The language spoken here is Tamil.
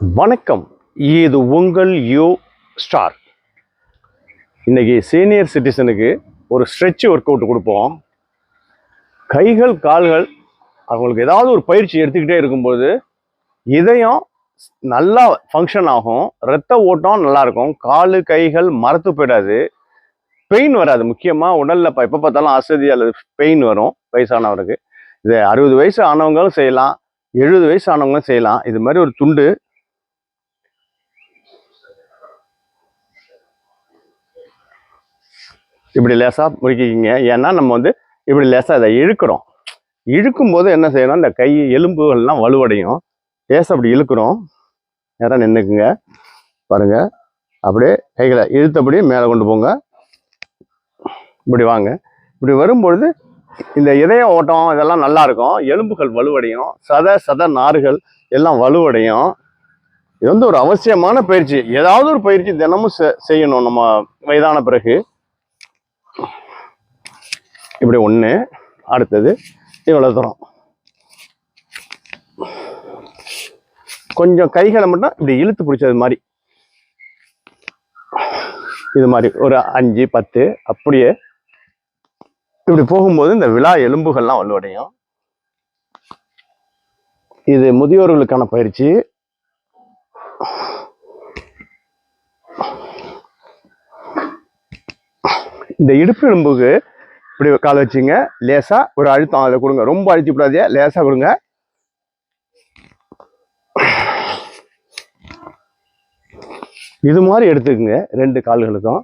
வணக்கம். இது உங்கள் யூ ஸ்டார். இன்னைக்கு சீனியர் சிட்டிசனுக்கு ஒரு ஸ்ட்ரெச் ஒர்க் அவுட் கொடுப்போம். கைகள் கால்கள் அவங்களுக்கு ஏதாவது ஒரு பயிற்சி எடுத்துக்கிட்டே இருக்கும்போது இதயம் நல்லா ஃபங்க்ஷன் ஆகும், ரத்த ஓட்டம் நல்லா இருக்கும், காலு கைகள் மரத்து போயிடாது, பெயின் வராது. முக்கியமாக உடலில் எப்போ பார்த்தாலும் அசதி அல்லது பெயின் வரும் வயசானவருக்கு. இது 60 வயசு ஆனவங்களும் செய்யலாம், 70 வயசு ஆனவங்களும் செய்யலாம். இது மாதிரி ஒரு துண்டு இப்படி லேசாக முறுக்கிக்கிங்க. ஏன்னா நம்ம இப்படி லேசாக இதை இழுக்கும்போது என்ன செய்யணும், இந்த கை எலும்புகள்லாம் வலுவடையும். லேசாக அப்படி இழுக்கிறோம், நேராக நின்றுக்குங்க. பாருங்க, அப்படியே கைகளை இழுத்தபடியே மேலே கொண்டு போங்க. இப்படி வாங்க. இப்படி வரும்பொழுது இந்த இதய ஓட்டம் இதெல்லாம் நல்லா இருக்கும், எலும்புகள் வலுவடையும், சத நார்கள் எல்லாம் வலுவடையும். இது ஒரு அவசியமான பயிற்சி. ஏதாவது ஒரு பயிற்சி தினமும் செய்யணும் நம்ம வயதான பிறகு. இப்படி ஒன்று, அடுத்தது இவ்வளோ தூரம். கொஞ்சம் கைகளை மட்டும் இப்படி இழுத்து பிடிச்சது மாதிரி, இது மாதிரி ஒரு 5 10 அப்படியே இப்படி போகும்போது இந்த விலா எலும்புகள்லாம் வலுவடையும். இது முதியோர்களுக்கான பயிற்சி. இந்த இடுப்பு எலும்புக்கு இப்படி கால் வச்சுங்க, லேசா ஒரு அழுத்தம் அதில் கொடுங்க. ரொம்ப அழுத்தி விடாதே, லேசா கொடுங்க. இது மாதிரி எடுத்துக்குங்க 2 கால்களுக்கும்.